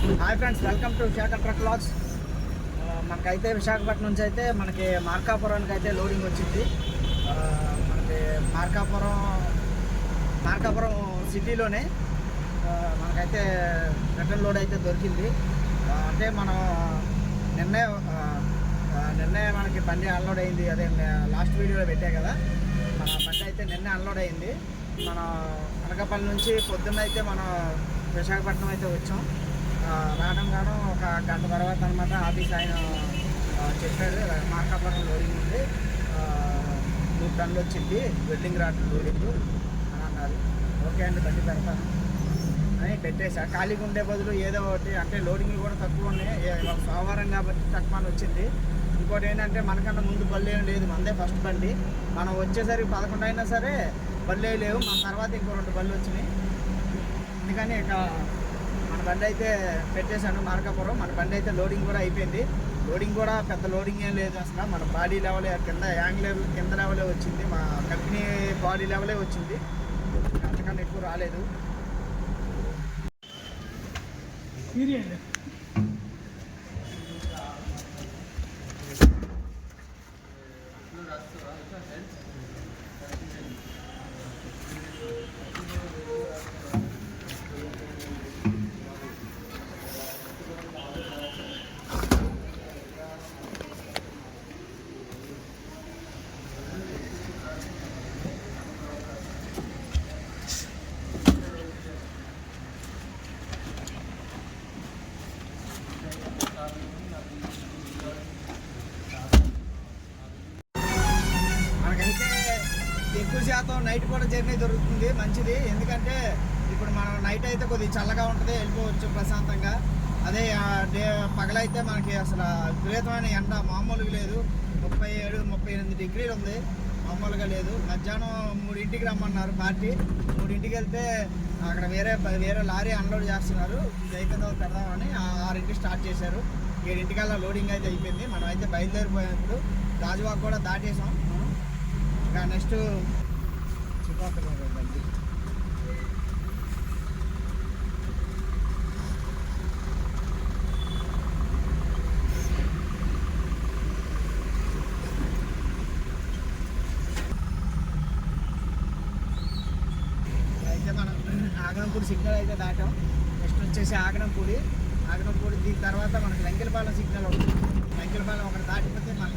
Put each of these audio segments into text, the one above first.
Hi friends, welcome to Shekhar truck logs. మనకైతే విశాఖపట్నం నుంచి అయితే మనకి మార్కాపురానికి అయితే లోడింగ్ వచ్చింది. మనకి మార్కాపురం సిటీలోనే మనకైతే రిటర్న్ లోడ్ అయితే దొరికింది. అంటే మనం నిన్నే మనకి బండి అన్లోడ్ అయింది. అదే లాస్ట్ వీడియోలో పెట్టా కదా, మన బండి అయితే నిన్నే అన్లోడ్ అయింది. మన అనకాపల్లి నుంచి పొద్దున్న అయితే మనం విశాఖపట్నం అయితే వచ్చాం. రావడం ఒక గంట తర్వాత అనమాట ఆఫీస్ ఆయన చెప్పాడు, మార్కాపురం లోడింగ్ ఉంది, 3 టన్నులు వచ్చింది వెల్డింగ్ రాడ్ లోడింగ్ అని అన్నారు. ఓకే అండి, బండి పెడతాను అని పెట్టేసా. ఖాళీగా ఉండే బదులు ఏదో ఒకటి, అంటే లోడింగ్లు కూడా తక్కువ ఉన్నాయి, సోమవారం కాబట్టి తక్కువ అని వచ్చింది. ఇంకోటి ఏంటంటే మనకన్నా ముందు బళ్ళు ఏం లేదు, మనదే ఫస్ట్ బండి. మనం వచ్చేసరికి 11 అయినా సరే బళ్ళు లేవు. మన తర్వాత ఇంకో 2 బళ్ళు వచ్చినాయి. అందుకని ఇక మన బండి అయితే పెట్టేశాను మార్కాపురం. మన బండి అయితే లోడింగ్ కూడా అయిపోయింది. లోడింగ్ కూడా పెద్ద లోడింగ్ ఏం లేదు అసలు. మన బాడీ లెవెలే, కింద యాంగిల్ కింద లెవెలే వచ్చింది, మా కంపెనీ బాడీ లెవెలే వచ్చింది, అంతకన్నా ఎక్కువ రాలేదు. ఎక్కువ శాతం నైట్ కూడా జర్నీ దొరుకుతుంది, మంచిది. ఎందుకంటే ఇప్పుడు మనం నైట్ అయితే కొద్దిగా చల్లగా ఉంటుంది, వెళ్ళిపోవచ్చు ప్రశాంతంగా. అదే పగలైతే మనకి అసలు విపరీతమైన ఎండ మామూలుగా లేదు. 37-38 డిగ్రీలు ఉంది, మామూలుగా లేదు. మధ్యాహ్నం 3ంటికి రమ్మన్నారు పార్టీ. 3ంటికి వెళ్తే అక్కడ వేరే లారీ అన్లోడ్ చేస్తున్నారు. ఇది అయిపోయిన తర్వాత పెడదామని 6ంటికి స్టార్ట్ చేశారు. 7ంటికల్లా లోడింగ్ అయితే అయిపోయింది. మనం అయితే బయలుదేరిపోయినప్పుడు గాజువాక్ కూడా దాటేసాం. ఇంకా నెక్స్ట్ బండి అయితే మనం ఆగనంపూడి సిగ్నల్ అయితే దాటాం. నెక్స్ట్ వచ్చేసి ఆగనంపూడి దీని తర్వాత మనకి లంకెలపాలెం సిగ్నల్ ఉంటుంది. లంకెలపాలెం ఒకటి దాటిపోతే మనకి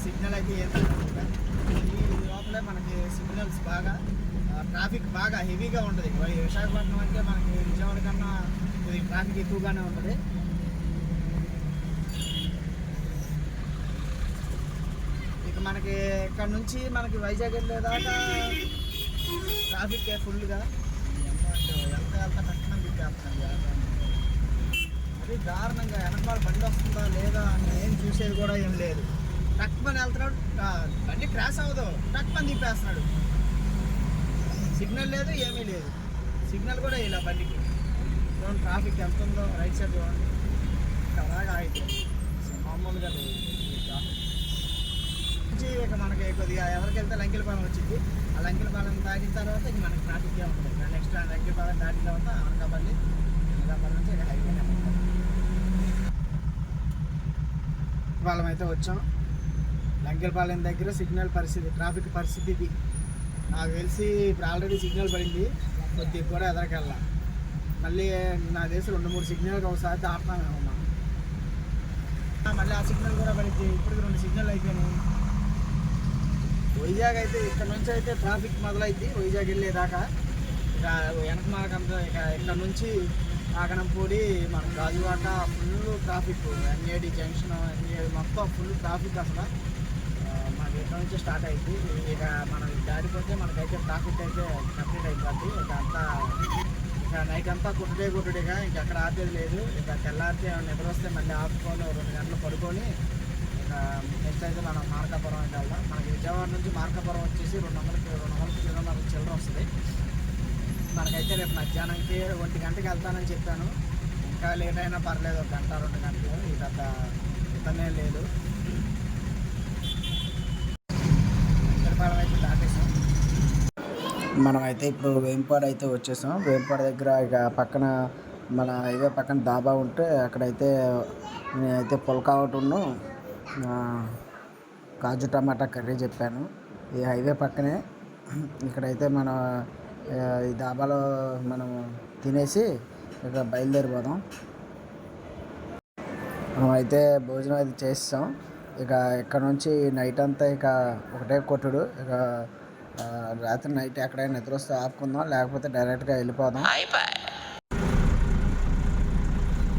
సిగ్నల్ అయితే ఏం తగ్గదు. ఈ లోపలే మనకి సిగ్నల్స్ బాగా, ట్రాఫిక్ బాగా హెవీగా ఉంటుంది. విశాఖపట్నం అంటే మనకి విజయవాడ కన్నా కొద్దిగా ట్రాఫిక్ ఎక్కువగానే ఉంటుంది. ఇక మనకి ఇక్కడ నుంచి మనకి వైజాగ్ వెళ్ళేదాకా ట్రాఫిక్ ఫుల్గా ఎంత కష్టంగా తిప్పేస్తుంది. అది దారుణంగా వెనకాల బండి వస్తుందా లేదా అని ఏం చూసేది కూడా ఏం లేదు. టక్ పని వెళ్తున్నాడు, బండి క్రాష్ అవ్వదు, టక్ పని తిప్పేస్తున్నాడు. సిగ్నల్ లేదు, ఏమీ లేదు. సిగ్నల్ కూడా ఇలా బండికి. చూడండి ట్రాఫిక్ ఎంత ఉందో, రైట్ సైడ్ చూడండి, అలాగా అయితే మామూలుగా లేదు ట్రాఫిక్. ఇక మనకి కొద్దిగా ఎవరికి వెళ్తే లంకెలపాలెం వచ్చింది. ఆ లంకెలపాలెం దాటిన తర్వాత ఇక మనకి ట్రాఫిక్గా ఉంటుంది. నెక్స్ట్ లంకెలపాలెం దాటిన తర్వాత అనకాపల్లి నుంచి ఇక హైవేనే ఉంటుంది. పాలెం అయితే వచ్చాం. లంకెలపాలెం దగ్గర సిగ్నల్ పరిస్థితి, ట్రాఫిక్ పరిస్థితి ఇది. నాకు తెలిసి ఇప్పుడు ఆల్రెడీ సిగ్నల్ పడింది, కొద్దిగా కూడా ఎదరికెళ్ళా. మళ్ళీ నాకు తెలిసి 2-3 సిగ్నల్కి ఒకసారి దాటుతామేమో. మళ్ళీ ఆ సిగ్నల్ కూడా పడింది. ఇప్పటికి 2 సిగ్నల్ అయిపోయినాయి. వైజాగ్ అయితే ఇక్కడ నుంచి అయితే ట్రాఫిక్ మొదలైద్ది వైజాగ్ వెళ్ళేదాకా. ఇక వెనక మాకంతా ఇక ఇక్కడ నుంచి ఆగనంపూడి మన Gajuwaka full traffic, NAD junction మొత్తం ఫుల్ ట్రాఫిక్. అసలు మనకి ఇక్కడ నుంచి స్టార్ట్ అయింది. ఇక మనం దాటిపోతే మనకైతే ట్రాఫిక్ అయితే కంప్లీట్ అయిపోద్ది. ఇక నైట్ అంతా కుట్టుడిగా ఇంకెక్కడ ఆపేది లేదు. ఇక తెల్లారితే నిద్ర వస్తే మళ్ళీ ఆపుకొని 2 గంటలు పడుకొని ఇక నెక్స్ట్ అయితే మనం మార్కాపురం అయితే వెళ్దాం. మనకి విజయవాడ నుంచి మార్కాపురం వచ్చేసి 200 కిలోమీటర్ల చిల్లర వస్తుంది. మనకైతే రేపు మధ్యాహ్నంకి 1 గంటకి వెళ్తానని చెప్పాను. ఇంకా లేట్ అయినా పర్లేదు, 1 గంట 2 గంటలు, ఈ పెద్ద ఇతనే లేదు. అయితే దాటేసాం. మనమైతే ఇప్పుడు వేంపాడు అయితే వచ్చేసాం. వేంపాడు దగ్గర ఇక పక్కన మన హైవే పక్కన డాబా ఉంటే అక్కడైతే నేనైతే పుల్కా ఒకటిను కాజు టమాటా కర్రీ చెప్పాను. ఈ హైవే పక్కనే ఇక్కడైతే మన ఈ డాబాలో మనం తినేసి ఇక బయలుదేరిపోదాం. మనం అయితే భోజనం అయితే చేస్తాం. ఇక ఇక్కడ నుంచి నైట్ అంతా ఇక ఒకటే కొట్టుడు. ఇక రాత్రి నైట్ ఎక్కడైనా నిద్ర వస్తే ఆపుకుందాం, లేకపోతే డైరెక్ట్గా వెళ్ళిపోదాం.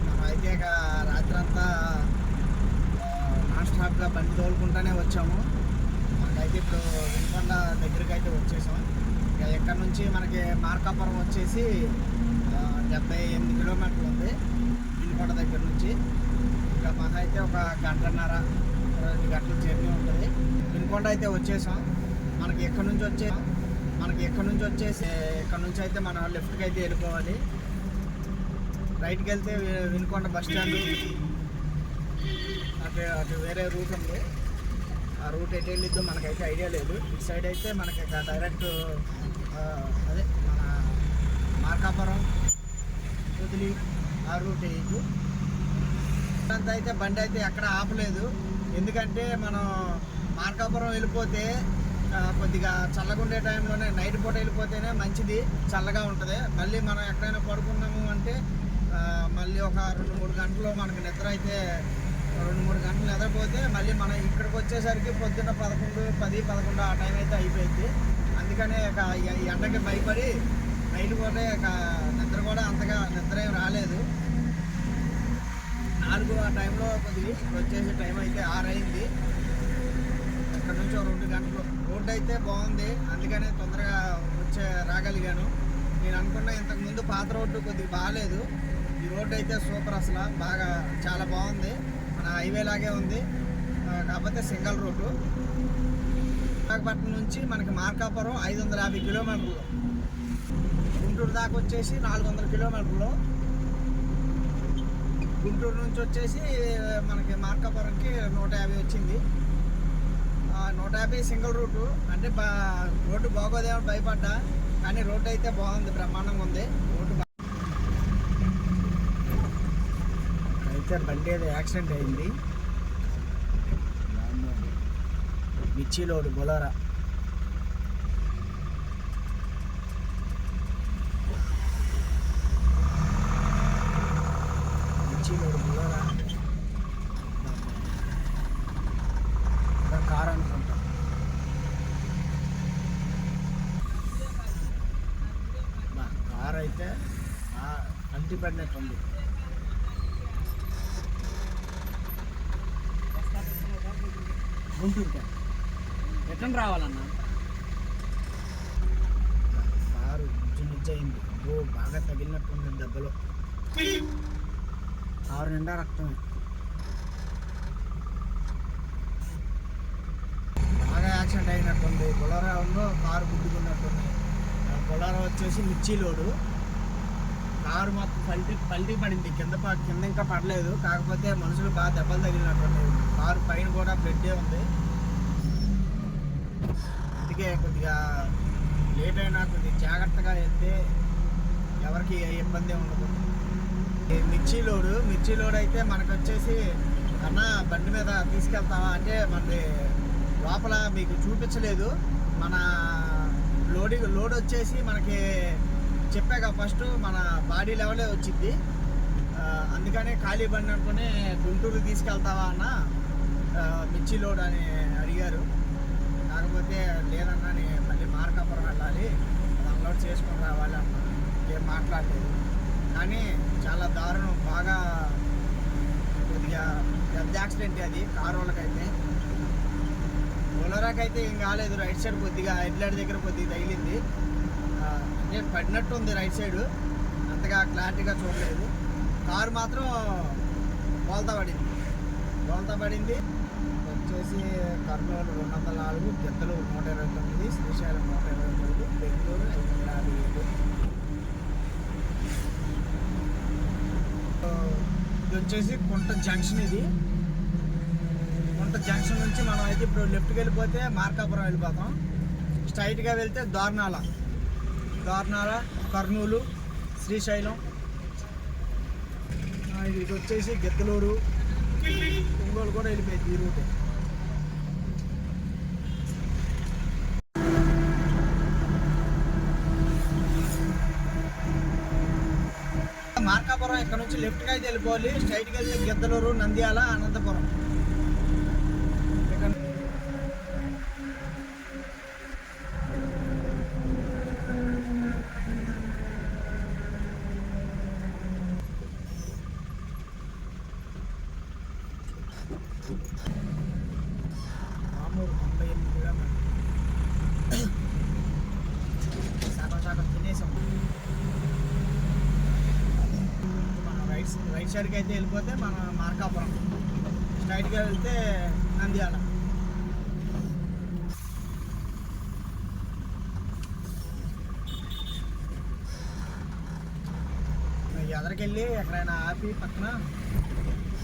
మనం అయితే ఇక రాత్రి అంతా నాన్ స్టాప్గా బండి తోలుకుంటూనే వచ్చాము. మనకైతే ఇప్పుడు వినుకొండ దగ్గరికి అయితే వచ్చేసాం. ఇక ఎక్కడి నుంచి మనకి మార్కాపురం వచ్చేసి 78 కిలోమీటర్లు ఉంది వినుకొండ దగ్గర నుంచి. ఇక మాకు అయితే ఒక గంటన్నర 2 గంటల జర్నీ ఉంటుంది. వినుకొండ అయితే వచ్చేసాం. మనకి ఎక్కడి నుంచి వచ్చేసి ఇక్కడ నుంచి అయితే మనం లెఫ్ట్కి అయితే వెళ్ళిపోవాలి. రైట్కి వెళ్తే వినుకొండ బస్ స్టాండ్, అటు వేరే రూట్ ఉంది. ఆ రూట్ ఎటు వెళ్ళిద్దో మనకైతే ఐడియా లేదు. ఇటు సైడ్ అయితే మనకి డైరెక్ట్ అదే మన మార్కాపురం వదిలి ఆ రూట్ వేయదు. అంతా అయితే బండి అయితే ఎక్కడ ఆపలేదు. ఎందుకంటే మనం మార్కాపురం వెళ్ళిపోతే కొద్దిగా చల్లగా ఉండే టైంలోనే నైట్ పూట వెళ్ళిపోతేనే మంచిది, చల్లగా ఉంటుంది. మళ్ళీ మనం ఎక్కడైనా పడుకున్నాము అంటే మళ్ళీ ఒక 2-3 గంటలు మనకి నిద్ర అయితే 2-3 గంటలు నిద్రపోతే మళ్ళీ మనం ఇక్కడికి వచ్చేసరికి పొద్దున్న 10-11 ఆ టైం అయితే అయిపోయింది. అందుకనే ఎండకి భయపడి నైట్ పూట నిద్ర కూడా అంతగా నిద్ర ఏం రాలేదు. 4 ఆ టైంలో కొద్దిగా వచ్చేసే టైం అయితే 6 అయింది. ఇక్కడ నుంచి 2 గంటలు. రోడ్డు అయితే బాగుంది, అందుకనే తొందరగా రాగలిగాను. నేను అనుకున్న ఇంతకుముందు పాత రోడ్డు కొద్దిగా బాగాలేదు. ఈ రోడ్డు అయితే సూపర్, అసలు బాగా చాలా బాగుంది. మన హైవే లాగే ఉంది, కాకపోతే సింగల్ రోడ్డు. విశాఖపట్నం నుంచి మనకి మార్కాపురం 550 కిలోమీటర్లు, గుంటూరు దాకా వచ్చేసి 400 కిలోమీటర్లు. గుంటూరు నుంచి వచ్చేసి మనకి మార్కాపురంకి 150 వచ్చింది. 150 సింగిల్ రూటు. అంటే రోడ్డు బాగోదేమో భయపడ్డా, కానీ రోడ్డు అయితే బాగుంది, బ్రహ్మాండంగా ఉంది రోడ్డు. అయితే బండి ఏదో యాక్సిడెంట్ అయింది. మిర్చి లోడు బొలోరా. కార్ అనుకుంటా. కార్ అయితే అంటి పడినట్టుంది. గుంటూరుకి రిటర్న్ రావాలన్నా. కారు నిజ్జయింది. బాగా తగిలినట్టుంది దెబ్బలో. కారు నిండా రక్తమే. బాగా యాక్సిడెంట్ అయినట్టుంది. బొలరాలో కారు గుద్దుకున్నట్టుంది. బొలరా వచ్చేసి మిర్చి లోడు. కారు మొత్తం పల్టీ పడింది. కింద ఇంకా పడలేదు, కాకపోతే మనుషులు బాగా దెబ్బలు తగిలినట్టుంది. కారు పైన కూడా బ్లడ్ ఉంది. అందుకే కొద్దిగా లేట్ అయినా కొద్దిగా జాగ్రత్తగా వెళ్తే ఎవరికి ఇబ్బంది ఉండదు. మిర్చి లోడ్ అయితే మనకు వచ్చేసి అన్న బండి మీద తీసుకెళ్తావా అంటే మనది లోపల మీకు చూపించలేదు. మన లోడ్ వచ్చేసి మనకి చెప్పాక ఫస్ట్ మన బాడీ లెవెలే వచ్చింది. అందుకనే ఖాళీ బండి అనుకుని గుంటూరు తీసుకెళ్తావా అన్న మిర్చి లోడ్ అని అడిగారు. కాకపోతే లేదన్నా మళ్ళీ మార్కాపురం వెళ్ళాలి, అది అన్లోడ్ చేసుకొని రావాలి అన్న. ఏం మాట్లాడలేదు, కానీ చాలా దారుణం. బాగా కొద్దిగా పెద్ద యాక్సిడెంట్ అది. కారు వాళ్ళకైతే. బొలరాకైతే ఏం కాలేదు. రైట్ సైడ్ కొద్దిగా హెడ్లైట్ దగ్గర కొద్దిగా తగిలింది. అంటే పడినట్టు ఉంది రైట్ సైడ్, అంతగా క్లారిటీగా చూడలేదు. కారు మాత్రం బోల్తా పడింది. వచ్చేసి కర్నూలు 204, గిద్దలు 129, శ్రీశైలం 123, బెంగళూరు 557. ఇది వచ్చేసి కుంట జంక్షన్. ఇది కుంట జంక్షన్ నుంచి మనం అయితే ఇప్పుడు లెఫ్ట్కి వెళ్ళిపోతే మార్కాపురం వెళ్ళిపోతాం. స్ట్రైట్గా వెళ్తే దోర్నాల, కర్నూలు, శ్రీశైలం మనకి ఇటు వచ్చేసి గిద్దలూరు, ఒంగోలు కూడా వెళ్ళిపోయింది ఈ రూట్. మార్కాపురం ఇక్కడ నుంచి లెఫ్ట్గా అయితే వెళ్ళిపోవాలి. స్ట్రైట్గా వెళ్తే గిద్దలూరు, నంద్యాల, అనంతపురం. మామూలు 98 కిలోమీటర్లు సగం తినేసాం. మనం రైట్ సైడ్కి అయితే వెళ్ళిపోతే మన మార్కాపురం, స్ట్రైట్గా వెళ్తే నంద్యాల. ఎదరికెళ్ళి ఎక్కడైనా ఆపి పక్కన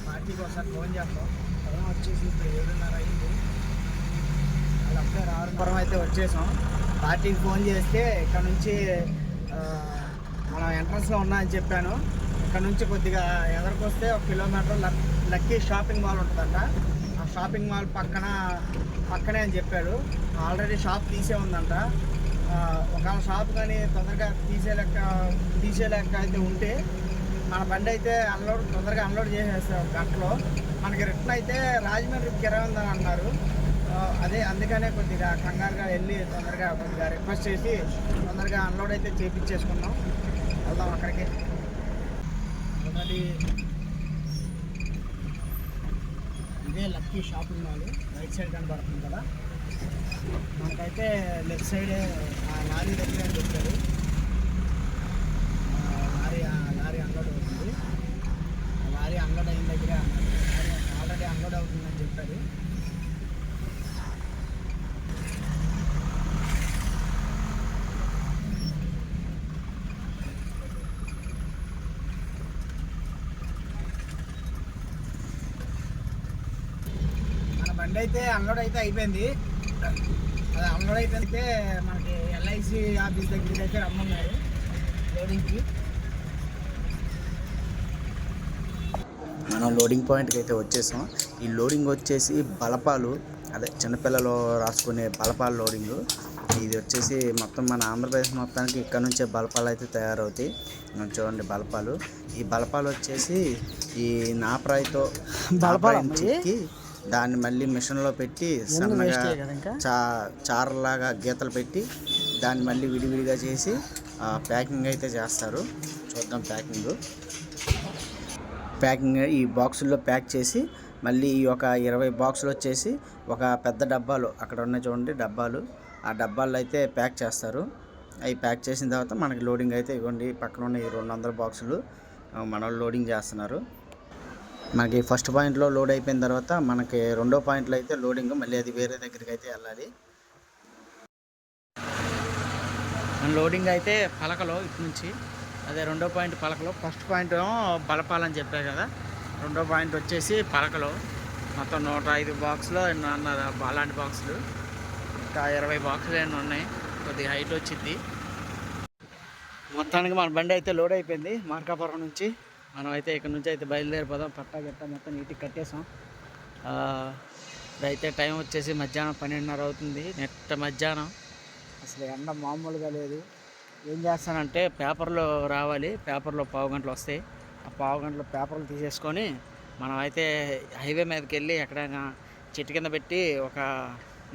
పార్టీకి ఒకసారి ఫోన్ చేస్తాం. పొలం వచ్చేసి ఇప్పుడు 7:30 అయింది. వాళ్ళు అప్పుడే రావడం అయితే వచ్చేసాం. పార్టీకి ఫోన్ చేస్తే ఇక్కడ నుంచి మనం ఎంట్రన్స్లో ఉన్నా అని చెప్పాను. ఇక్కడ నుంచి కొద్దిగా ఎదరికొస్తే 1 కిలోమీటర్ లక్కీ షాపింగ్ మాల్ ఉంటుందంట. ఆ షాపింగ్ మాల్ పక్కనే అని చెప్పాడు. ఆల్రెడీ షాప్ తీసే ఉందంట. ఒకవేళ షాప్ కానీ తొందరగా తీసేలేక అయితే ఉంటే మన బండి అయితే తొందరగా అన్లోడ్ చేసేస్తాం గంటలో. మనకి రిటర్న్ అయితే రాజమండ్రికి కిరాయి ఉందని అన్నారు. అందుకనే కొద్దిగా కంగారుగా వెళ్ళి తొందరగా కొద్దిగా రిక్వెస్ట్ చేసి తొందరగా అన్లోడ్ అయితే చేయించేసుకున్నాం. వెళ్దాం అక్కడికి. ఆల్రెడీ ఇదే lucky shopping mall right side కనబడుతుంది కదా. మనకైతే లెఫ్ట్ సైడే ఆ లారీ దగ్గర అని చెప్పారు. లారీ అన్లోడ్ అవుతుంది. లారీ అన్లోడ్ అయిన దగ్గరే అన్నారు. ఆల్రెడీ అన్లోడ్ అవుతుందని చెప్పారు. మన బండి అయితే అన్లోడ్ అయితే అయిపోయింది. అది అన్లోడ్ అయితే మనకి ఎల్ఐసి ఆఫీస్ దగ్గరికి అయితే రమ్మన్నారు లోడింగ్కి. మనం లోడింగ్ పాయింట్కి అయితే వచ్చేసాం. ఈ లోడింగ్ వచ్చేసి బలపాలు, అదే చిన్నపిల్లలు రాసుకునే బలపాలు లోడింగు. ఇది వచ్చేసి మొత్తం మన ఆంధ్రప్రదేశ్ మొత్తానికి ఇక్కడ నుంచే బలపాలు అయితే తయారవుతాయి. చూడండి బలపాలు. ఈ బలపాలు వచ్చేసి ఈ నాపరాయితో చెక్కి దాన్ని మళ్ళీ మిషన్లో పెట్టి సన్నగా చారలాగా గీతలు పెట్టి దాన్ని మళ్ళీ విడివిడిగా చేసి ప్యాకింగ్ అయితే చేస్తారు. చూద్దాం ప్యాకింగ్ ఈ బాక్సుల్లో ప్యాక్ చేసి మళ్ళీ ఒక 20 బాక్సులు వచ్చేసి ఒక పెద్ద డబ్బాలు అక్కడ ఉన్నాయి చూడండి డబ్బాలు. ఆ డబ్బాల్లో అయితే ప్యాక్ చేస్తారు. అవి ప్యాక్ చేసిన తర్వాత మనకి లోడింగ్ అయితే ఇవ్వండి. పక్కన ఉన్న ఈ 200 బాక్సులు మన లోడింగ్ చేస్తున్నారు. మనకి ఫస్ట్ పాయింట్లో లోడ్ అయిపోయిన తర్వాత మనకి రెండో పాయింట్లో అయితే లోడింగ్ మళ్ళీ అది వేరే దగ్గరికి అయితే వెళ్ళాలి. మన లోడింగ్ అయితే పలకలో ఇటు నుంచి, అదే రెండో పాయింట్ పలకలో. ఫస్ట్ పాయింట్ బలపాలని చెప్పారు కదా. రెండో పాయింట్ వచ్చేసి పలకలో. మొత్తం 105 బాక్సులు ఎన్నో అన్నారు. అలాంటి బాక్సులు ఇంకా 20 బాక్సులు ఎన్నో ఉన్నాయి. కొద్దిగా హైట్ వచ్చింది. మొత్తానికి మన బండి అయితే లోడ్ అయిపోయింది మార్కాపురం నుంచి. మనం అయితే ఇక్కడ నుంచి అయితే బయలుదేరిపోదాం. పట్టా మొత్తం నీట్గా కట్టేసాం. ఇదైతే టైం వచ్చేసి మధ్యాహ్నం 12:30 అవుతుంది. నెట్ట మధ్యాహ్నం. అసలు ఎండ మామూలుగా లేదు. ఏం చేస్తానంటే పేపర్లో రావాలి. పేపర్లో 15 గంటలు వస్తాయి. ఆ 15 గంటలు పేపర్లు తీసేసుకొని మనం అయితే హైవే మీదకి వెళ్ళి ఎక్కడైనా చెట్టు కింద పెట్టి ఒక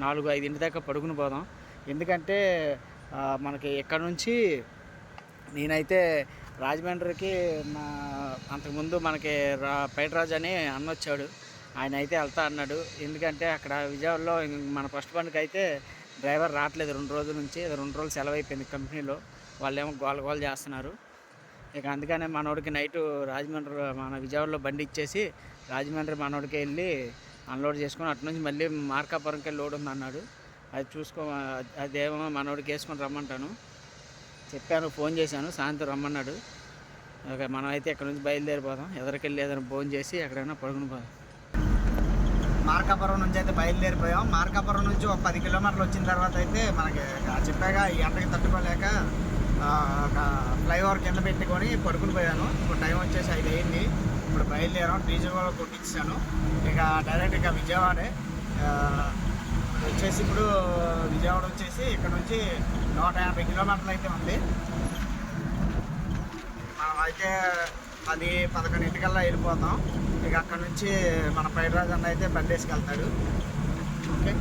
4-5 ఇంటి దాకా పడుకుని పోదాం. ఎందుకంటే మనకి ఇక్కడ నుంచి నేనైతే రాజమండ్రికి అంతకుముందు మనకి పైటరాజు అని అన్న వచ్చాడు. ఆయన అయితే వెళ్తా అన్నాడు. ఎందుకంటే అక్కడ విజయవాడలో మన ఫస్ట్ బండికి అయితే డ్రైవర్ రావట్లేదు 2 రోజుల నుంచి. 2 రోజులు సెలవు అయిపోయింది కంపెనీలో. వాళ్ళేమో గోల చేస్తున్నారు. ఇక అందుకనే మనోడికి నైటు రాజమండ్రి మన విజయవాడలో బండి ఇచ్చేసి రాజమండ్రి మనోడికి వెళ్ళి అన్లోడ్ చేసుకొని అటు నుంచి మళ్ళీ మార్కాపురంకి లోడ్ ఉంది అన్నాడు. అది అదేమో మనోడికి వేసుకొని రమ్మంటాను చెప్పాను. ఫోన్ చేశాను, సాయంత్రం రమ్మన్నాడు. ఓకే, మనం అయితే ఇక్కడ నుంచి బయలుదేరిపోదాం. ఎదరికెళ్ళి ఏదైనా ఫోన్ చేసి ఎక్కడైనా పడుకుని పోదాం. మార్కాపురం నుంచి అయితే బయలుదేరిపోయాం. మార్కాపురం నుంచి ఒక 10 కిలోమీటర్లు వచ్చిన తర్వాత అయితే మనకి చెప్పాగా ఈ ఎండకి తట్టుకోలేక ఒక ఫ్లైఓవర్ కింద పెట్టుకొని పడుకుని పోయాను. ఇప్పుడు టైం వచ్చేసి 5 అయింది. ఇప్పుడు బయలుదేరాం. డీజిల్ కూడా కొట్టించాను. ఇక డైరెక్ట్ ఇక విజయవాడే వచ్చేసి. ఇప్పుడు విజయవాడ వచ్చేసి ఇక్కడ నుంచి 150 కిలోమీటర్లు అయితే ఉంది. మనం అయితే 10-11 వెళ్ళిపోతాం. ఇక అక్కడ నుంచి మన పైరాజు అన్న అయితే బండి వేసుకెళ్తాడు. ఓకే,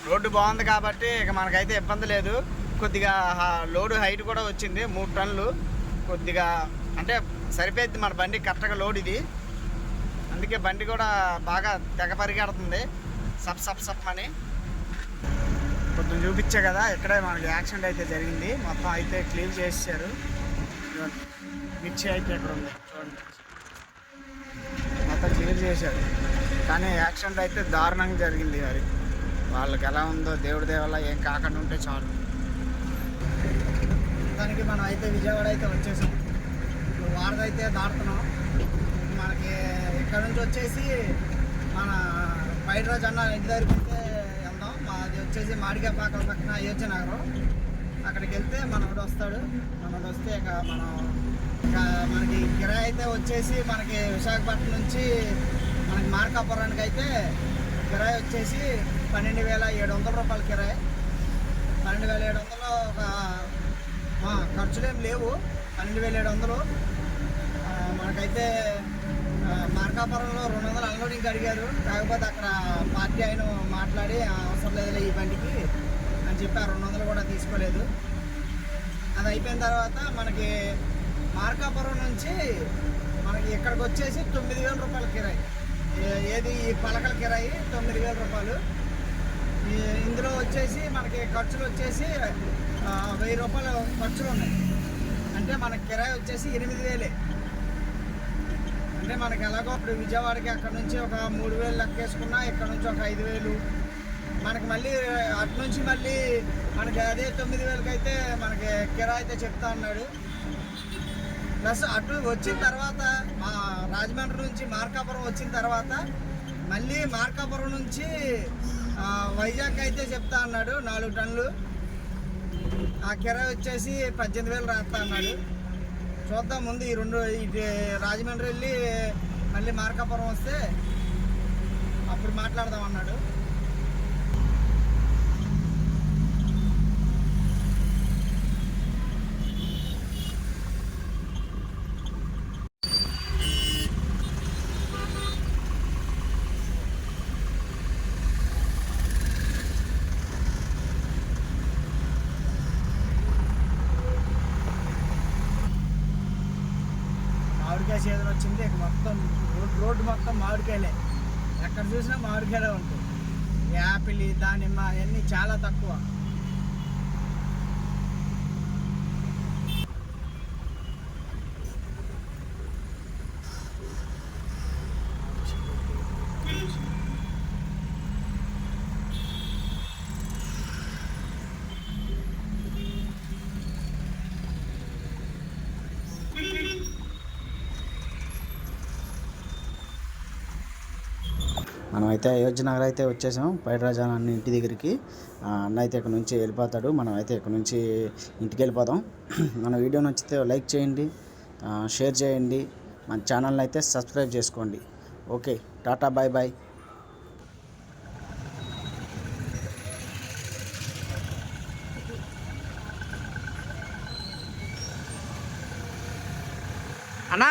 రోడ్డు బాగుంది కాబట్టి ఇక మనకైతే ఇబ్బంది లేదు. కొద్దిగా లోడు హైట్ కూడా వచ్చింది, 3 టన్నులు. కొద్దిగా అంటే సరిపోయింది మన బండి కరెక్ట్గా లోడ్ ఇది. అందుకే బండి కూడా బాగా తెగ పరిగెడుతుంది, సప్ సప్ సప్ అని. కొంచెం చూపించా కదా, ఇక్కడే మనకి యాక్సిడెంట్ అయితే జరిగింది. మొత్తం అయితే క్లీన్ చేసేసారు. మిర్చి అయితే ఇక్కడ ఉంది చూడండి, మొత్తం క్లియర్ చేశారు. కానీ యాక్సిడెంట్ అయితే దారుణంగా జరిగింది. మరి వాళ్ళకి ఎలా ఉందో దేవుడి దేవల్ల ఏం కాకుండా ఉంటే చాలు. దానికి మనం అయితే విజయవాడ అయితే వచ్చేసాం. ఇప్పుడు వారదైతే దాటుతున్నాం. మనకి ఇక్కడ నుంచి వచ్చేసి మన పైరాజు అన్న ఇంటి దగ్గరికి అయితే వెళ్దాం. మాది వచ్చేసి మాడికాయపాకల పక్కన అయోధ్య నగరం. అక్కడికి వెళ్తే మనోడు వస్తాడు. మనోడు వస్తే ఇక మనకి కిరాయి అయితే వచ్చేసి మనకి విశాఖపట్నం నుంచి మనకి మార్కాపురానికి అయితే కిరాయి వచ్చేసి 12,700 రూపాయల కిరాయి. 12,700 ఖర్చులేం లేవు. 12,700 మనకైతే మార్కాపురంలో 200 అన్లోడింగ్ అడిగారు. కాకపోతే అక్కడ పార్టీ ఆయన మాట్లాడి అవసరం లేదులే ఈ బండికి అని చెప్పి 200 కూడా తీసుకోలేదు. అది అయిపోయిన తర్వాత మనకి మార్కాపురం నుంచి మనకి ఇక్కడికి వచ్చేసి 9,000 రూపాయల కిరాయి. ఏది ఈ పలకల కిరాయి 9,000 రూపాయలు. ఇందులో వచ్చేసి మనకి ఖర్చులు వచ్చేసి 1,000 రూపాయలు ఖర్చులు ఉన్నాయి. అంటే మనకి కిరాయి వచ్చేసి 8,000. అంటే మనకి ఎలాగో ఇప్పుడు విజయవాడకి అక్కడ నుంచి ఒక 3,000 లెక్కేసుకున్నా, ఇక్కడ నుంచి ఒక 5,000. మనకి మళ్ళీ అటు నుంచి మళ్ళీ మనకి అదే 9,000కి అయితే మనకి కిరాయి అయితే చెప్తా ఉన్నాడు. ప్లస్ అటు వచ్చిన తర్వాత మా రాజమండ్రి నుంచి మార్కాపురం వచ్చిన తర్వాత మళ్ళీ మార్కాపురం నుంచి వైజాగ్ అయితే చెప్తా అన్నాడు 4 టన్నులు. ఆ కిరాయి వచ్చేసి 18,000 రాస్తా అన్నాడు. చూద్దాం ముందు ఈ ఇటు రాజమండ్రి వెళ్ళి మళ్ళీ మార్కాపురం వస్తే అప్పుడు మాట్లాడదాం అన్నాడు. మామిడికాయ సీజన్ వచ్చింది. ఇక మొత్తం రోడ్డు మొత్తం మామిడికాయలే, ఎక్కడ చూసినా మామిడికాయలే ఉంటాయి. యాపిల్, దానిమ్మ అవన్నీ చాలా తక్కువ. మనమైతే అయోధ్య నగర్ అయితే వచ్చేసాం. పైరాజు అన్న ఇంటి దగ్గరికి. అన్న అయితే ఇక్కడ నుంచి వెళ్ళిపోతాడు. మనం అయితే ఇక్కడ నుంచి ఇంటికి వెళ్ళిపోతాం. మన వీడియో నచ్చితే లైక్ చేయండి, షేర్ చేయండి, మన ఛానల్ని అయితే సబ్స్క్రైబ్ చేసుకోండి. Okay, tata, bye bye. అన్నా